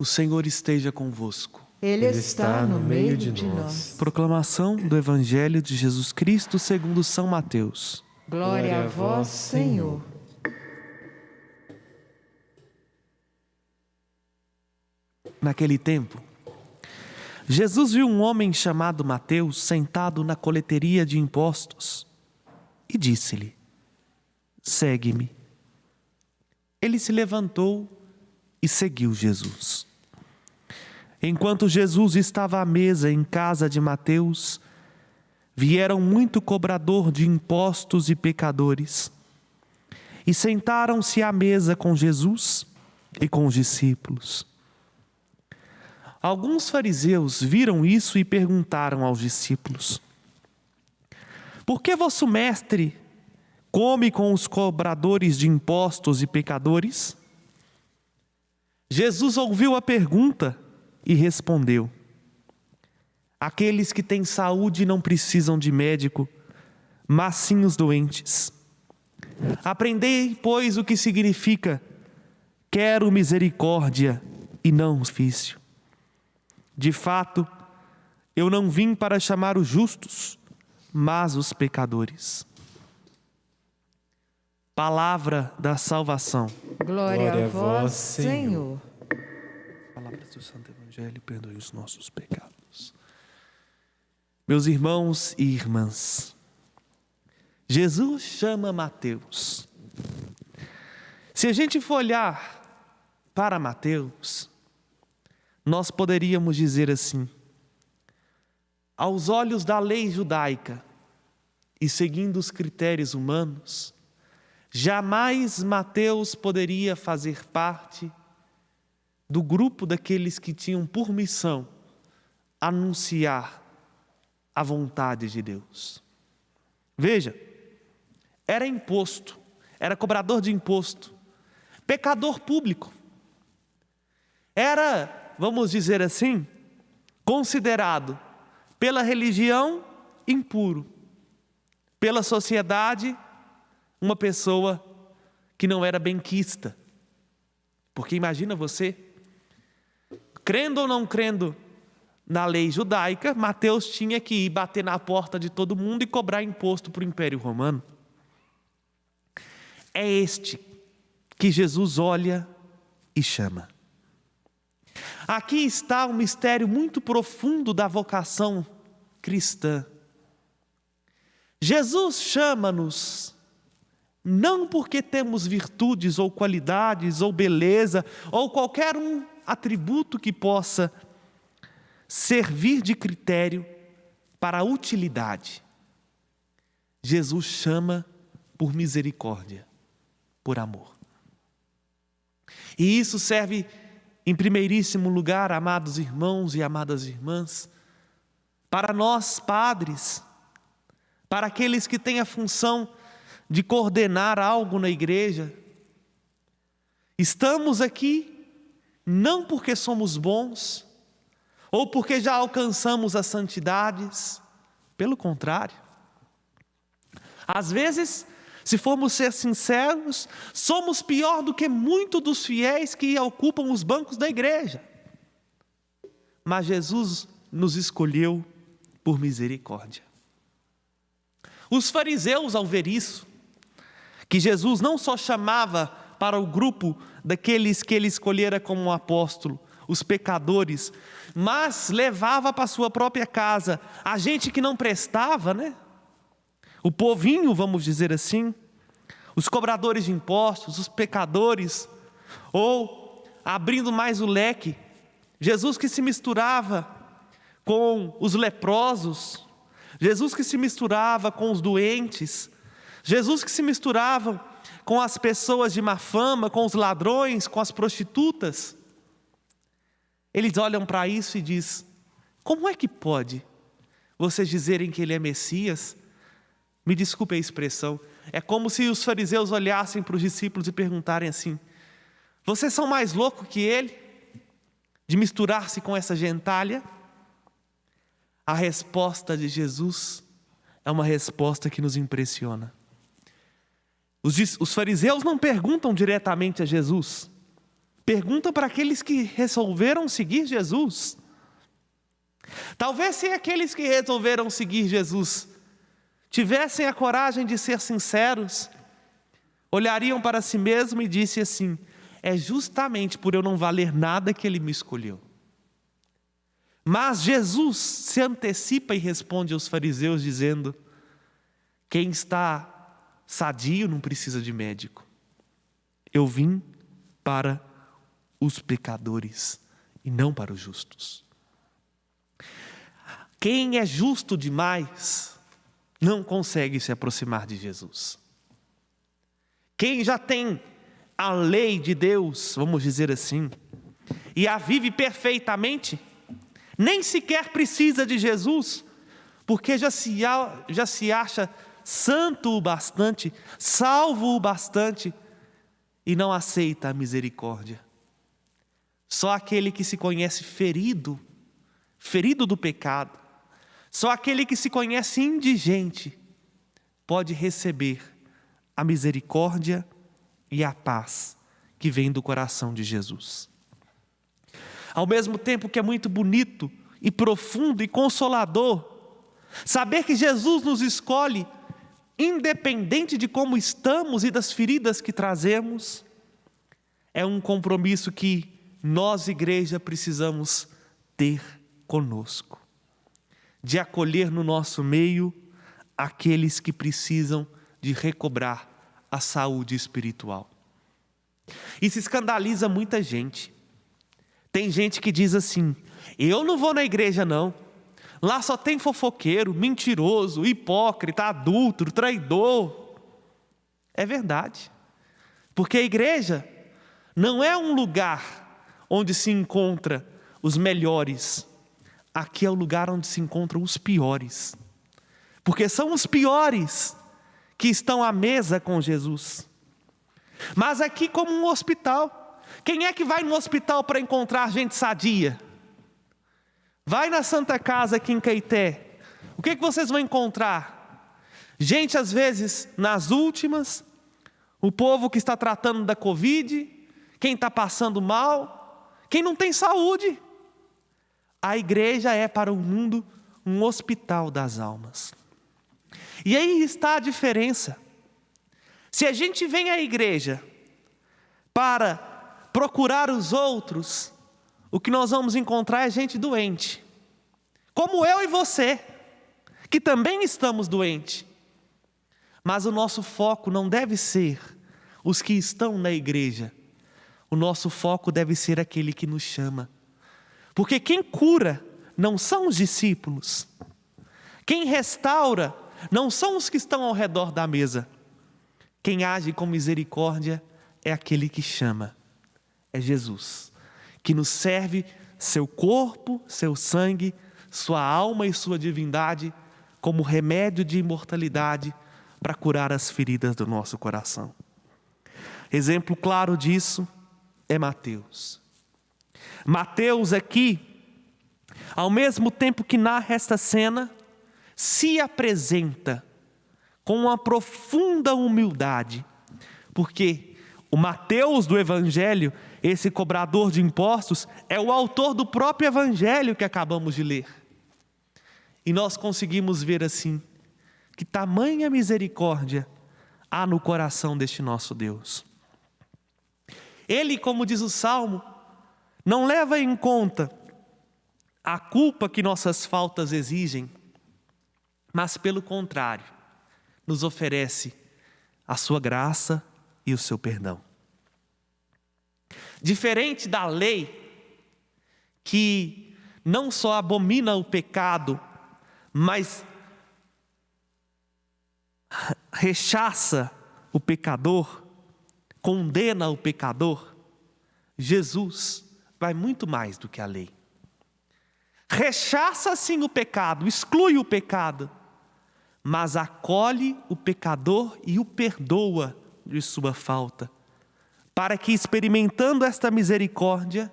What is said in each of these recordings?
O Senhor esteja convosco. Ele está no meio de nós. Proclamação do Evangelho de Jesus Cristo segundo São Mateus. Glória a vós, Senhor. Naquele tempo, Jesus viu um homem chamado Mateus sentado na coleteria de impostos e disse-lhe: segue-me. Ele se levantou e seguiu Jesus. Enquanto Jesus estava à mesa em casa de Mateus, vieram muito cobrador de impostos e pecadores e sentaram-se à mesa com Jesus e com os discípulos. Alguns fariseus viram isso e perguntaram aos discípulos: por que vosso mestre come com os cobradores de impostos e pecadores? Jesus ouviu a pergunta e respondeu: aqueles que têm saúde não precisam de médico, mas sim os doentes. Aprendei, pois, o que significa: quero misericórdia e não ofício. De fato, eu não vim para chamar os justos, mas os pecadores. Palavra da salvação. Glória a vós, Senhor. Palavras do Santo Evangelho, perdoe os nossos pecados. Meus irmãos e irmãs, Jesus chama Mateus. Se a gente for olhar para Mateus, nós poderíamos dizer assim: aos olhos da lei judaica e seguindo os critérios humanos, jamais Mateus poderia fazer parte do grupo daqueles que tinham por missão anunciar a vontade de Deus. Veja, era imposto, era cobrador de imposto, pecador público. Era, vamos dizer assim, considerado pela religião impuro, pela sociedade uma pessoa que não era benquista. Porque imagina você, crendo ou não crendo na lei judaica, Mateus tinha que ir bater na porta de todo mundo e cobrar imposto para o Império Romano. É este que Jesus olha e chama. Aqui está um mistério muito profundo da vocação cristã. Jesus chama-nos não porque temos virtudes ou qualidades ou beleza ou qualquer um atributo que possa servir de critério para a utilidade. Jesus chama por misericórdia, por amor. E isso serve em primeiríssimo lugar, amados irmãos e amadas irmãs, para nós padres, para aqueles que têm a função de coordenar algo na igreja. Estamos aqui não porque somos bons ou porque já alcançamos as santidades, pelo contrário. Às vezes, se formos ser sinceros, somos pior do que muitos dos fiéis que ocupam os bancos da igreja. Mas Jesus nos escolheu por misericórdia. Os fariseus, ao ver isso, que Jesus não só chamava para o grupo daqueles que ele escolhera como um apóstolo, os pecadores, mas levava para a sua própria casa a gente que não prestava, né? O povinho, vamos dizer assim, os cobradores de impostos, os pecadores, ou, abrindo mais o leque, Jesus que se misturava com os leprosos, Jesus que se misturava com os doentes, Jesus que se misturava com as pessoas de má fama, com os ladrões, com as prostitutas. Eles olham para isso e dizem: como é que pode vocês dizerem que ele é Messias? Me desculpe a expressão, é como se os fariseus olhassem para os discípulos e perguntarem assim: vocês são mais loucos que ele, de misturar-se com essa gentalha? A resposta de Jesus é uma resposta que nos impressiona. Os fariseus não perguntam diretamente a Jesus: Pergunta para aqueles que resolveram seguir Jesus. Talvez se aqueles que resolveram seguir Jesus tivessem a coragem de ser sinceros, olhariam para si mesmo e disse assim: é justamente por eu não valer nada que ele me escolheu. Mas Jesus se antecipa e responde aos fariseus dizendo: quem está sadio não precisa de médico. Eu vim para os pecadores e não para os justos. Quem é justo demais não consegue se aproximar de Jesus. Quem já tem a lei de Deus, vamos dizer assim, e a vive perfeitamente, nem sequer precisa de Jesus, porque já se acha santo o bastante, salvo o bastante, e não aceita a misericórdia. Só aquele que se conhece ferido do pecado, só aquele que se conhece indigente, pode receber a misericórdia e a paz que vem do coração de Jesus. Ao mesmo tempo que é muito bonito e profundo e consolador saber que Jesus nos escolhe, independente de como estamos e das feridas que trazemos, é um compromisso que nós, igreja, precisamos ter conosco, de acolher no nosso meio aqueles que precisam de recobrar a saúde espiritual. Isso escandaliza muita gente. Tem gente que diz assim: eu não vou na igreja não, lá só tem fofoqueiro, mentiroso, hipócrita, adúltero, traidor. É verdade, porque a igreja não é um lugar onde se encontra os melhores. Aqui é o lugar onde se encontram os piores, porque são os piores que estão à mesa com Jesus. Mas aqui, como um hospital, quem é que vai no hospital para encontrar gente sadia? Vai na Santa Casa aqui em Caeté, o que vocês vão encontrar? Gente às vezes nas últimas, o povo que está tratando da Covid, quem está passando mal, quem não tem saúde. A igreja é para o mundo um hospital das almas. E aí está a diferença. Se a gente vem à igreja para procurar os outros, o que nós vamos encontrar é gente doente. Como eu e você, que também estamos doentes. Mas o nosso foco não deve ser os que estão na igreja. O nosso foco deve ser aquele que nos chama. Porque quem cura não são os discípulos. Quem restaura não são os que estão ao redor da mesa. Quem age com misericórdia é aquele que chama. É Jesus, que nos serve seu corpo, seu sangue, sua alma e sua divindade como remédio de imortalidade para curar as feridas do nosso coração. Exemplo claro disso é Mateus. Mateus aqui, ao mesmo tempo que narra esta cena, se apresenta com uma profunda humildade, porque o Mateus do Evangelho, esse cobrador de impostos, é o autor do próprio Evangelho que acabamos de ler. E nós conseguimos ver assim, que tamanha misericórdia há no coração deste nosso Deus. Ele, como diz o Salmo, não leva em conta a culpa que nossas faltas exigem, mas pelo contrário, nos oferece a sua graça e o seu perdão. Diferente da lei, que não só abomina o pecado, mas rechaça o pecador, condena o pecador, Jesus vai muito mais do que a lei. Rechaça sim o pecado, exclui o pecado, mas acolhe o pecador e o perdoa de sua falta, para que, experimentando esta misericórdia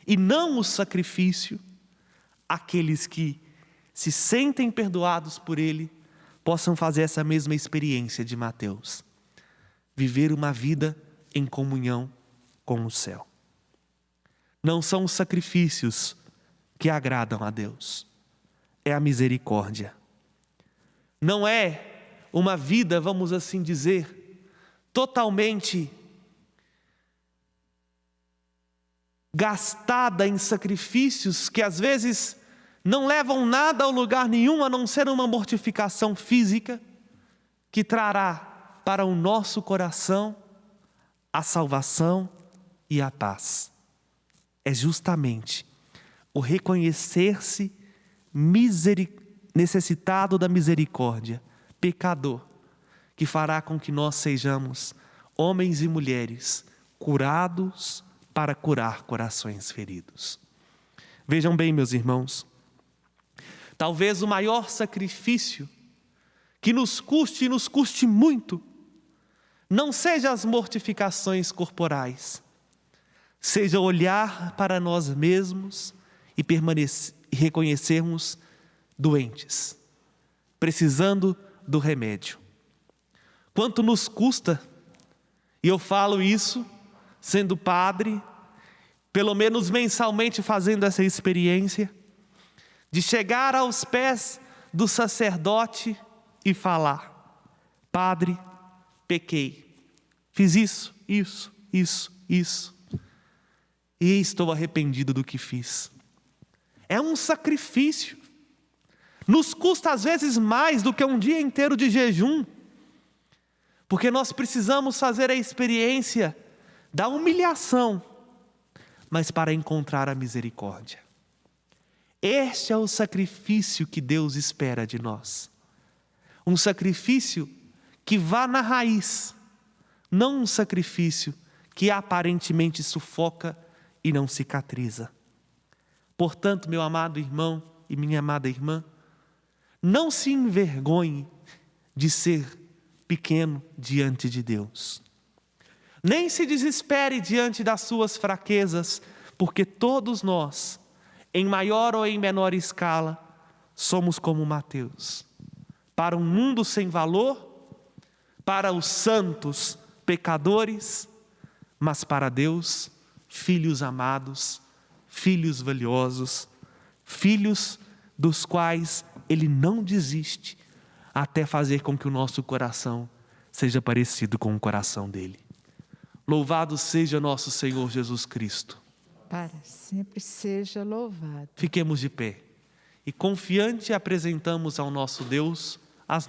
e não o sacrifício, aqueles que se sentem perdoados por Ele possam fazer essa mesma experiência de Mateus, viver uma vida em comunhão com o céu. não são os sacrifícios que agradam a Deus, é a misericórdia. Não é uma vida, vamos assim dizer, totalmente gastada em sacrifícios que às vezes não levam nada ao lugar nenhum, a não ser uma mortificação física, que trará para o nosso coração a salvação e a paz. É justamente o reconhecer-se necessitado da misericórdia, pecador, que fará com que nós sejamos homens e mulheres curados para curar corações feridos. Vejam bem, meus irmãos, talvez o maior sacrifício que nos custe muito, não seja as mortificações corporais, seja olhar para nós mesmos e reconhecermos doentes, precisando do remédio. Quanto nos custa, e eu falo isso sendo padre, pelo menos mensalmente fazendo essa experiência, de chegar aos pés do sacerdote e falar: Padre, pequei, fiz isso, e estou arrependido do que fiz. É um sacrifício. Nos custa às vezes mais do que um dia inteiro de jejum, porque nós precisamos fazer a experiência da humilhação, mas para encontrar a misericórdia. Este é o sacrifício que Deus espera de nós. Um sacrifício que vá na raiz, não um sacrifício que aparentemente sufoca e não cicatriza. Portanto, meu amado irmão e minha amada irmã, não se envergonhe de ser pequeno diante de Deus. Nem se desespere diante das suas fraquezas, porque todos nós, em maior ou em menor escala, somos como Mateus. Para um mundo sem valor, para os santos pecadores, mas para Deus, filhos amados, filhos valiosos, filhos dos quais Ele não desiste até fazer com que o nosso coração seja parecido com o coração dele. Louvado seja nosso Senhor Jesus Cristo. Para sempre seja louvado. Fiquemos de pé e confiante apresentamos ao nosso Deus